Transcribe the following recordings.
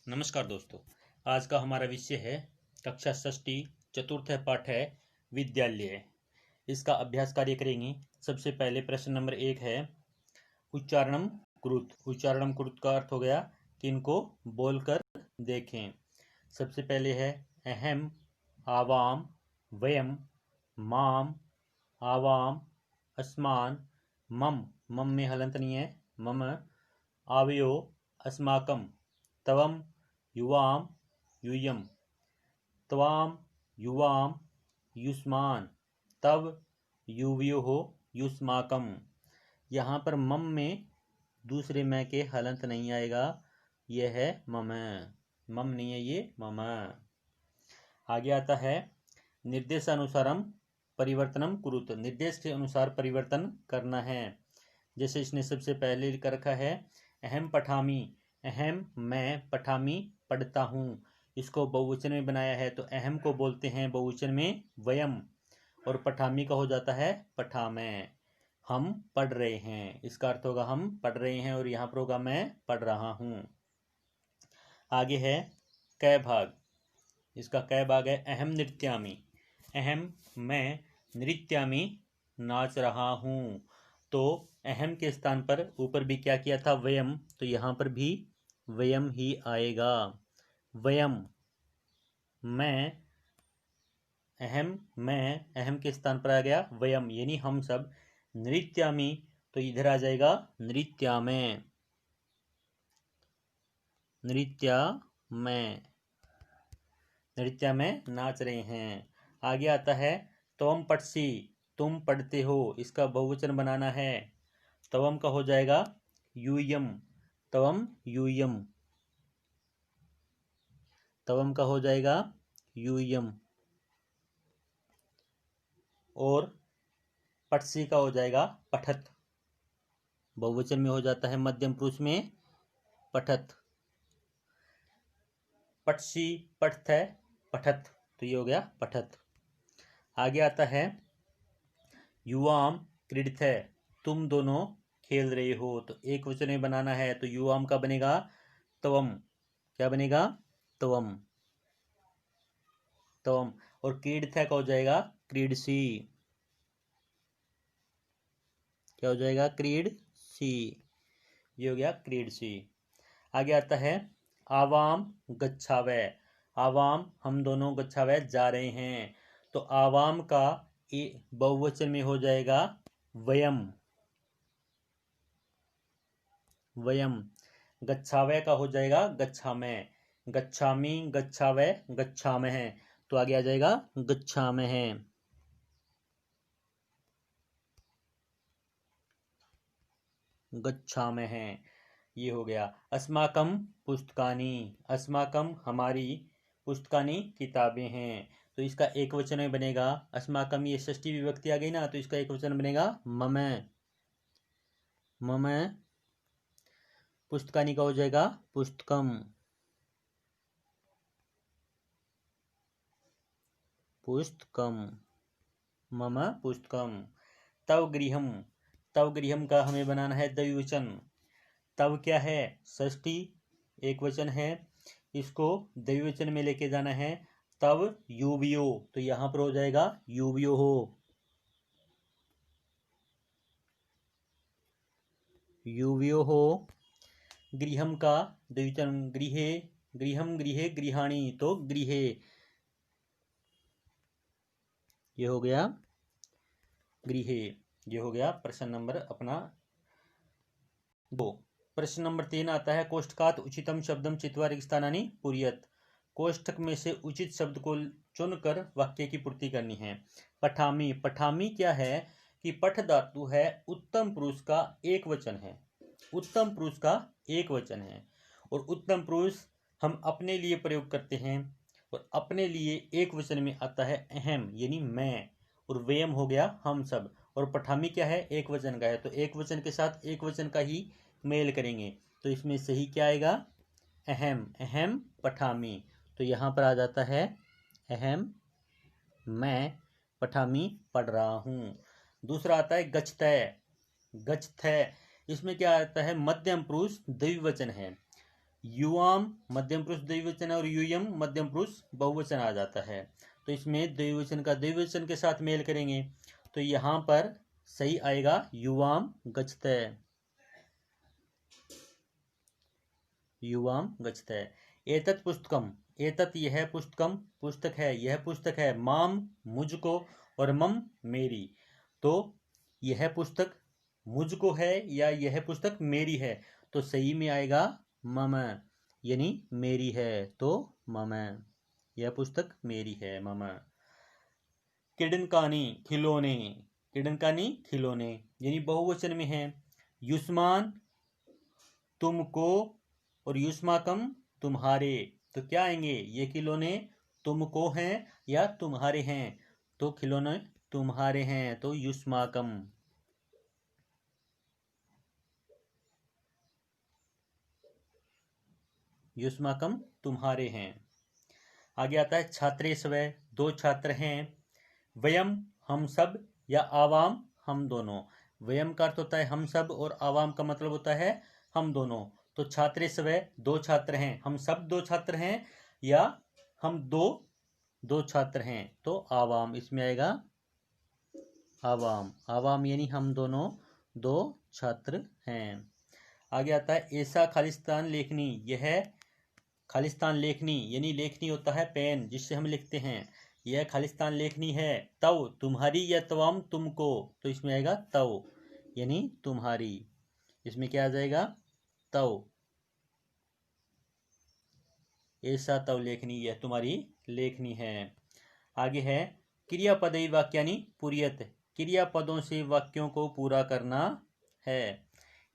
नमस्कार दोस्तों। आज का हमारा विषय है कक्षा षष्ठी चतुर्थ पाठ है विद्यालय। इसका अभ्यास कार्य करेंगे। सबसे पहले प्रश्न नंबर 1 है उच्चारणम कृत। उच्चारणम कृत का अर्थ हो गया कि इनको बोलकर देखें। सबसे पहले है अहम, आवाम, वयम, माम, आवाम, अस्मान, मम, मम में हलंत नहीं है, मम, आवयो, अस्माकम, तवम, युवाम, यूयम, त्वाम, युवाम, युष्मान, तव, युवयोः, युष्माकम। यहाँ पर मम में दूसरे मैं के हलंत नहीं आएगा, यह है मम। मम नहीं है, ये मम। आगे आता है निर्देशानुसारम परिवर्तनम कुरुत। निर्देश के अनुसार परिवर्तन करना है। जैसे इसने सबसे पहले लिख रखा है अहम पठामी। अहम मैं, पठामी पढ़ता हूँ। इसको बहुवचन में बनाया है तो अहम को बोलते हैं बहुवचन में वयम, और पठामी का हो जाता है पठामय। हम पढ़ रहे हैं, इसका अर्थ होगा हम पढ़ रहे हैं, और यहाँ पर होगा मैं पढ़ रहा हूँ। आगे है कै भाग। इसका कै भाग है अहम नृत्यामी। अहम मैं नृत्यामी नाच रहा हूँ। तो अहम के स्थान पर ऊपर भी क्या किया था, वयम, तो यहाँ पर भी वयम ही आएगा। वयम मैं, अहम के स्थान पर आ गया वयम, यानी हम सब। नृत्यामी तो इधर आ जाएगा नृत्यामय। नृत्यामय, नृत्यामय नाच रहे हैं। आगे आता है त्वम पठसी, तुम पढ़ते हो। इसका बहुवचन बनाना है। तवम का हो जाएगा यूयम, तवम यूयम। तवम का हो जाएगा यूयम, और पठसी का हो जाएगा पठत। बहुवचन में हो जाता है मध्यम पुरुष में पठत। पठसी पठत है, पठत, तो ये हो गया पठत। आगे आता है युवाम क्रीडित है, तुम दोनों खेल रहे हो। तो एक वचन में बनाना है तो युवाम का बनेगा तवम। क्या बनेगा, तवम, तवम। और क्रीडित है का हो जाएगा क्रीडसी। क्या हो जाएगा, क्रीडसी। ये हो गया क्रीडसी। आगे आता है आवाम गच्छावे। आवाम हम दोनों गच्छावे जा रहे हैं। तो आवाम का बहुवचन में हो जाएगा वयम। वयम। गच्छावे का हो जाएगा गच्छामय। गच्छामी, गच्छावे, गच्छामः, तो आगे आ जाएगा गच्छामः। गच्छामः, ये हो गया। अस्माकम पुस्तकानि। अस्माकम हमारी, पुस्तकानि किताबें हैं। तो इसका एक वचन में बनेगा अस्माकम, ये षष्ठी विभक्ति आ गई ना, तो इसका एक वचन बनेगा मम। मम। पुस्तकानि का हो जाएगा पुस्तकम। पुस्तकम, मम पुस्तकम। तव गृहम। तव गृहम का हमें बनाना है द्विवचन। तव क्या है, षष्ठी एक वचन है, इसको द्विवचन में लेके जाना है। तव युवयो, तो यहां पर हो जाएगा युवयो हो। युवयो हो। गृहम का द्विवचन गृहे, गृहम गृहे गृहाणी, तो गृहे, ये हो गया गृहे। ये हो गया प्रश्न नंबर अपना 2। प्रश्न नंबर 3 आता है कोष्ठकात उचितम शब्दम चित्वा रिक्त स्थानानि पूरयत। कोष्ठक में से उचित शब्द को चुनकर वाक्य की पूर्ति करनी है। पठामी। पठामी क्या है कि पठ धातु है, उत्तम पुरुष का एक वचन है। उत्तम पुरुष का एक वचन है, और उत्तम पुरुष हम अपने लिए प्रयोग करते हैं, और अपने लिए एक वचन में आता है अहम, यानी मैं, और वयम हो गया हम सब। और पठामी क्या है, एक वचन का है, तो एक वचन के साथ एक वचन का ही मेल करेंगे। तो इसमें सही क्या आएगा, अहम। अहम पठामी, तो यहाँ पर आ जाता है अहम मैं पठामी पढ़ रहा हूँ। दूसरा आता है गच्छतय। गच्छतय, इसमें क्या आता है, मध्यम पुरुष द्विवचन है। युवाम मध्यम पुरुष द्विवचन है और यूयम मध्यम पुरुष बहुवचन आ जाता है। तो इसमें द्विवचन का द्विवचन के साथ मेल करेंगे तो यहाँ पर सही आएगा युवाम गच्छते, युवाम गच्छते। एतत् पुस्तकम, एतत् यह पुस्तकम पुस्तक है, यह पुस्तक है, माम मुझको और मम मेरी। तो यह पुस्तक मुझको है या यह पुस्तक मेरी है, तो सही में आएगा मम, यानी मेरी है तो मम, यह पुस्तक मेरी है मम। किडनकानी खिलौने, किडनकानी खिलौने यानी बहुवचन में है। युष्मान तुमको और युष्माकम तुम्हारे, तो क्या आएंगे ये खिलौने तुमको हैं या तुम्हारे हैं, तो खिलौने तुम्हारे हैं तो युष्माकम। युष्माकम तुम्हारे हैं। आगे आता है छात्रे स्वय, दो छात्र हैं। वयम हम सब या आवाम हम दोनों। वयम का अर्थ होता है हम सब और आवाम का मतलब होता है हम दोनों। तो छात्रे स्वय दो छात्र हैं, हम सब दो छात्र हैं या हम दो छात्र हैं तो आवाम इसमें आएगा आवाम, आवाम यानी हम दोनों दो छात्र हैं। आगे आता है ऐसा खालिस्तान लेखनी, यह खालिस्तान लेखनी यानी लेखनी होता है पेन जिससे हम लिखते हैं, यह खालिस्तान लेखनी है। तव तुम्हारी या तवाम तुमको, तो इसमें आएगा तव यानी तुम्हारी, इसमें क्या आ जाएगा तव। ऐसा तव लेखनी, यह तुम्हारी लेखनी है। आगे है क्रियापदई वाक्यानि पुरियत, क्रियापदों से वाक्यों को पूरा करना है।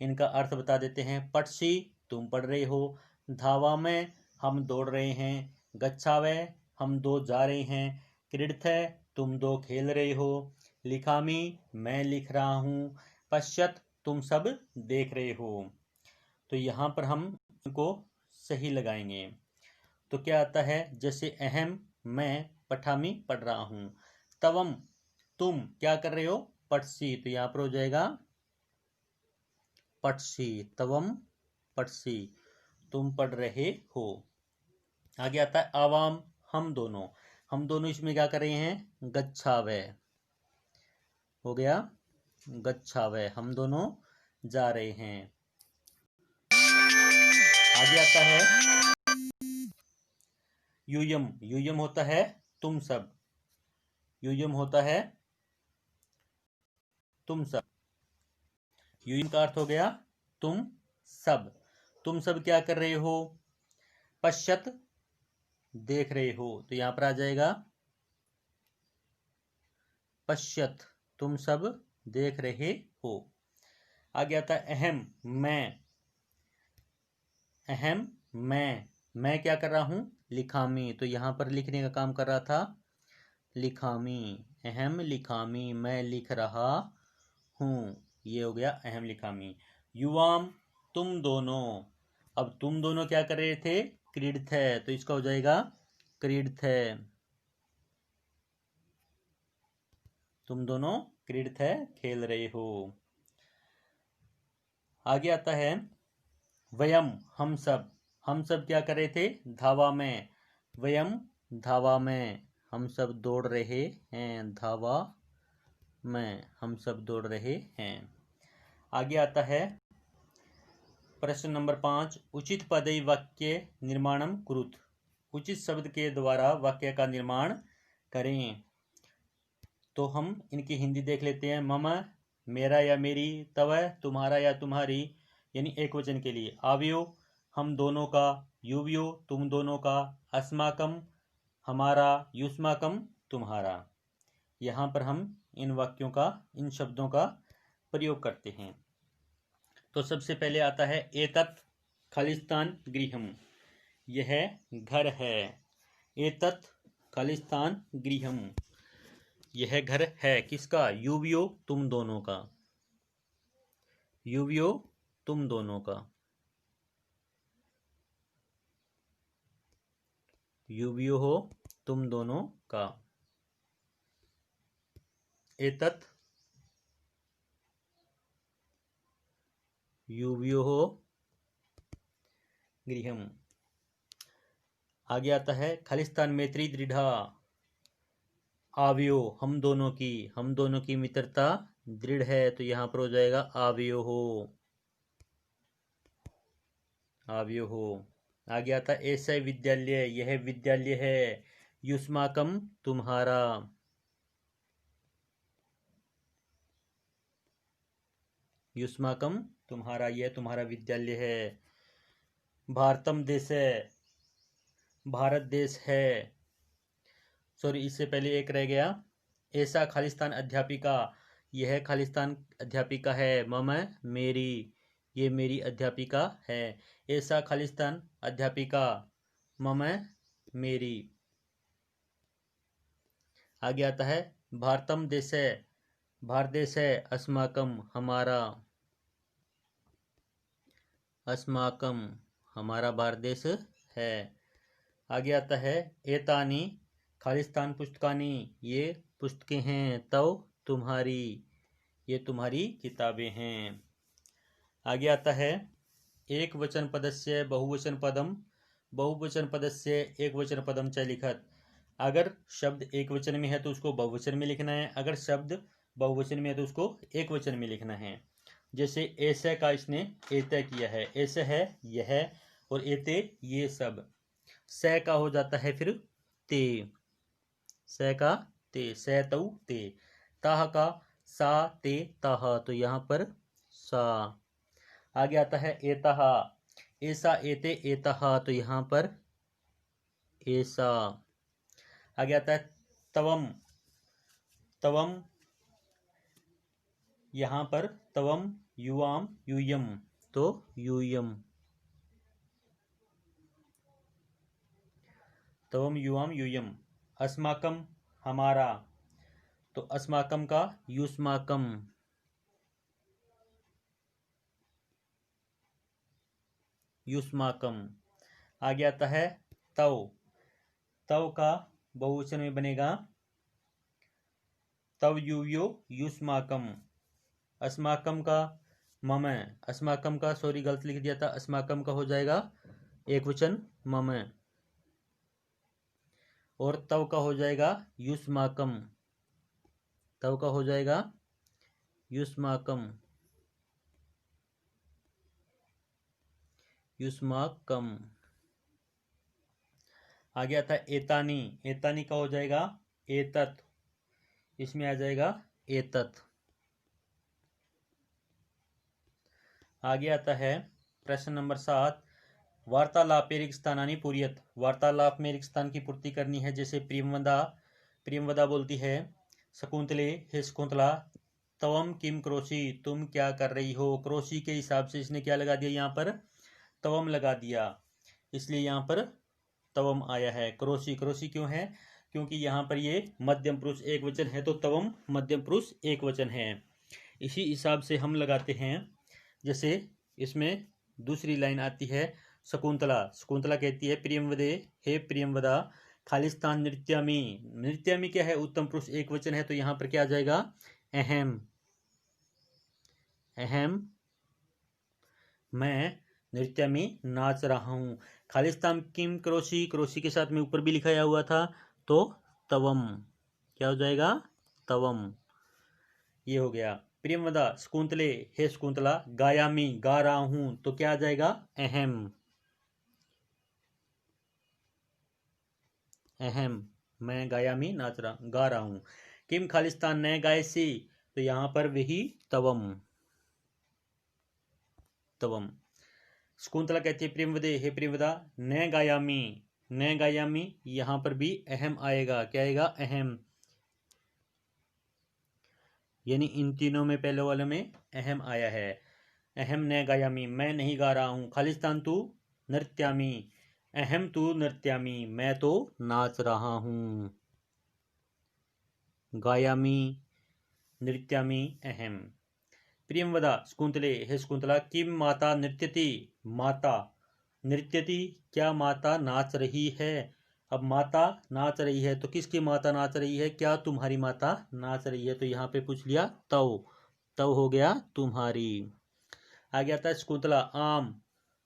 इनका अर्थ बता देते हैं। पठसी तुम पढ़ रहे हो, धावा में हम दौड़ रहे हैं, गच्छावे हम दो जा रहे हैं, क्रीडथ तुम दो खेल रहे हो, लिखामी मैं लिख रहा हूँ, पश्यत तुम सब देख रहे हो। तो यहाँ पर हम इनको सही लगाएंगे। तो क्या आता है, जैसे अहम मैं पठामी पढ़ रहा हूँ, तवम तुम क्या कर रहे हो पठसी, तो यहाँ पर हो जाएगा पठसी, तवम पठसी तुम पढ़ रहे हो। आगे आता है आवाम हम दोनों, हम दोनों इसमें क्या कर रहे हैं गच्छावे, हो गया गच्छावे, हम दोनों जा रहे हैं। आगे आता है यूयम, यूयम होता है तुम सब, यूयम होता है तुम सब, यूयम का अर्थ हो गया तुम सब, तुम सब क्या कर रहे हो, पश्यत देख रहे हो, तो यहां पर आ जाएगा पश्यत तुम सब देख रहे हो। आगे आता है अहम मैं, अहम मैं क्या कर रहा हूं लिखामी, तो यहां पर लिखने का काम कर रहा था लिखामी, अहम लिखामी मैं लिख रहा हूं, ये हो गया अहम लिखामी। युवाम तुम दोनों, अब तुम दोनों क्या कर रहे थे क्रीड थे, तो इसका हो जाएगा क्रीड थे, तुम दोनों क्रीड थे खेल रहे हो। आगे आता है वयम हम सब क्या कर रहे थे धावा में, वयम धावा में हम सब दौड़ रहे हैं, धावा में हम सब दौड़ रहे हैं। आगे आता है प्रश्न नंबर 5, उचित पदई वाक्य निर्माणम कुरुत, उचित शब्द के द्वारा वाक्य का निर्माण करें। तो हम इनकी हिंदी देख लेते हैं। मम मेरा या मेरी, तव तुम्हारा या तुम्हारी यानी एक वचन के लिए, आव्यो हम दोनों का, युव्यो तुम दोनों का, अस्माकम हमारा, युष्माकम तुम्हारा। यहाँ पर हम इन वाक्यों का, इन शब्दों का प्रयोग करते हैं। तो सबसे पहले आता है एतत् खालिस्तान गृहम, यह घर है, एतत् खालिस्तान गृहम यह घर है किसका, युवियो तुम दोनों का, युवियो तुम दोनों का, युवियो हो तुम दोनों का। एतत् युवियो हो गृहम। आगे आता है खालिस्तान मैत्री दृढ़ा आवयो, हम दोनों की मित्रता दृढ़ है, तो यहाँ पर हो जाएगा आवयो हो। आगे आता है ऐसा विद्यालय, यह विद्यालय है, युष्माकम तुम्हारा, युष्माकम तुम्हारा, यह तुम्हारा विद्यालय है। भारतम देश है, भारत देश है। सॉरी, इससे पहले एक रह गया, ऐसा खालिस्तान अध्यापिका, यह खालिस्तान अध्यापिका है, मम मेरी, ये मेरी अध्यापिका है। ऐसा खालिस्तान अध्यापिका, मम मेरी। आगे आता है भारतम देश है, भारत देश है, अस्माकम हमारा, अस्माकम हमारा भारत देश है। आगे आता है एतानी खालिस्तान पुस्तकानी, ये पुस्तकें हैं, तव तुम्हारी, ये तुम्हारी किताबें हैं। आगे आता है एक वचन पदस्य बहुवचन पदम, बहुवचन पदस्य एक वचन पदम च लिखत। अगर शब्द एक वचन में है तो उसको बहुवचन में लिखना है, अगर शब्द बहुवचन में है तो उसको एक वचन में लिखना है। जैसे ऐसे का इसने एते किया है, ऐसे है यह, और एते ये सब। से का हो जाता है फिर ते, से का ते, से तौ ते। ताह का सा ते ताह, तो यहाँ पर सा। आगे आता है एताह, ऐसा एते एताह, तो यहाँ पर ऐसा। आगे आता है तवम, तवम, यहाँ पर तवम युवाम यूयम, तो यूयम, तवम युवाम यूयम। अस्माकम हमारा, तो अस्माकम का युष्माकम, युष्माकम। आगे आता है तव, तव का बहुवचन में बनेगा तव युयो युष्माकम। अस्माकम का मम, अस्माकम का सॉरी गलत लिख दिया था, अस्माकम का हो जाएगा एक वचन मम, और तव का हो जाएगा युष्माकम, तव का हो जाएगा युष्माकम, युष्माकम। आगे आता है एतानी, एतानी का हो जाएगा एतत, इसमें आ जाएगा एतत। आगे आता है प्रश्न नंबर 7, वार्तालाप में रिक्त स्थानानि पूर्यत, वार्तालाप में रिक्त स्थान की पूर्ति करनी है। जैसे प्रियमवदा, प्रियमवदा बोलती है शकुंतले, हे शकुंतला, तवम किम क्रोशी, तुम क्या कर रही हो। क्रोशी के हिसाब से इसने क्या लगा दिया, यहाँ पर तवम लगा दिया, इसलिए यहाँ पर तवम आया है। क्रोशी, क्रोशी क्यों है, क्योंकि यहाँ पर ये मध्यम पुरुष एक वचन है, तो तवम मध्यम पुरुष एक वचन है। इसी हिसाब से हम लगाते हैं। जैसे इसमें दूसरी लाइन आती है शकुंतला, शकुंतला कहती है प्रियमवदे, हे प्रियमवदा, खालिस्तान नृत्यामी, नृत्यामी क्या है, उत्तम पुरुष एक वचन है, तो यहाँ पर क्या आ जाएगा अहम, अहम मैं नृत्यामी नाच रहा हूँ। खालिस्तान किम क्रोशी, क्रोशी के साथ में ऊपर भी लिखाया हुआ था, तो तवम, क्या हो जाएगा तवम, ये हो गया। प्रियमवदा शकुंतले, हे शकुंतला, गायामी गा रहा हूं, तो क्या आ जाएगा अहम, अहम मैं गायामी नाच रहा गा रहा हूं। किम खालिस्तान न गायसी, तो यहां पर वही तवम, तवम। शकुंतला कहती है प्रियमवदे, हे प्रियमवदा, न गायामी, न गायामी, यहां पर भी अहम आएगा, क्या आएगा अहम, यानी इन तीनों में पहले वाले में अहम आया है। अहम न गायामी, मैं नहीं गा रहा हूँ। खालिस्तान तू नृत्यामी, अहम तू नृत्यामी, मैं तो नाच रहा हूँ। गायामी नृत्यामी अहम। प्रियमवदा शकुंतले, हे शकुंतला, किम माता नृत्यति, माता नृत्यति, क्या माता नाच रही है। अब माता नाच रही है, तो किसकी माता नाच रही है, क्या तुम्हारी माता नाच रही है, तो यहाँ पे पूछ लिया तव, तव हो गया तुम्हारी। आगे आता है शकुंतला, आम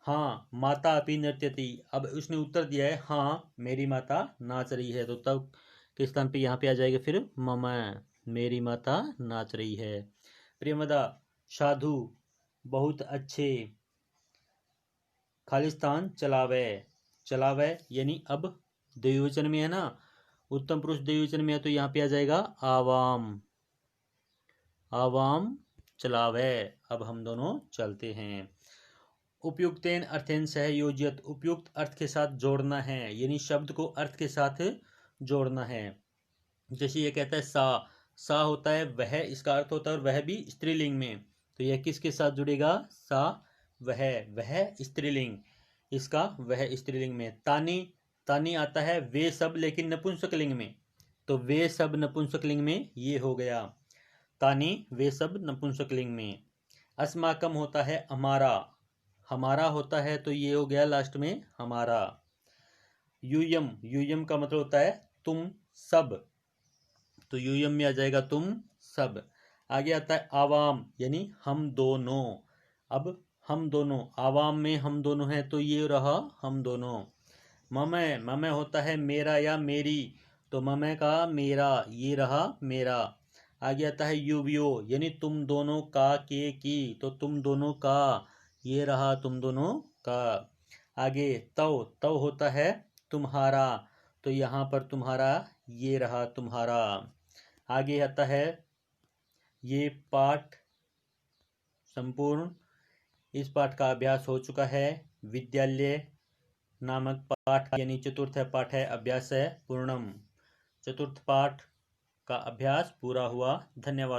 हाँ माता अपि नृत्यति। अब उसने उत्तर दिया है हाँ मेरी माता नाच रही है, तो तब के स्थान पे यहाँ पे आ जाएगा फिर मम, मेरी माता नाच रही है। प्रियमदा साधु बहुत अच्छे, खालिस्तान चलावे, चलावे यानी अब द्विवचन में है ना, उत्तम पुरुष द्विवचन में है तो यहाँ पे आ जाएगा आवाम, आवाम चलावे। अब हम दोनों चलते हैं। उपयुक्तेन अर्थेन सह योजित, उपयुक्त अर्थ के साथ जोड़ना है, यानी शब्द को अर्थ के साथ जोड़ना है। जैसे ये कहता है सा होता है वह, इसका अर्थ होता है और वह भी स्त्रीलिंग में, तो यह किसके साथ जुड़ेगा, सा वह स्त्रीलिंग, इसका वह स्त्रीलिंग में। तानी, तानी आता है वे सब लेकिन नपुंसकलिंग में, तो वे सब नपुंसकलिंग में ये हो गया, तानी वे सब नपुंसकलिंग में। अस्माकम होता है हमारा, हमारा होता है तो ये हो गया लास्ट में हमारा। यूयम, यूयम का मतलब होता है तुम सब, तो यूयम में आ जाएगा तुम सब। आगे आता है आवाम यानी हम दोनों, अब हम दोनों, आवाम में हम दोनों हैं तो ये रहा हम दोनों। ममै, ममै होता है मेरा या मेरी, तो ममै का मेरा, ये रहा मेरा। आगे आता है युवियो यानी तुम दोनों का के की, तो तुम दोनों का, ये रहा तुम दोनों का। आगे तव, तव होता है तुम्हारा, तो यहाँ पर तुम्हारा, ये रहा तुम्हारा। आगे आता है ये पाठ संपूर्ण, इस पाठ का अभ्यास हो चुका है। विद्यालय नामक पाठ यानी चतुर्थ पाठ है, अभ्यास है पूर्णम। चतुर्थ पाठ का अभ्यास पूरा हुआ। धन्यवाद।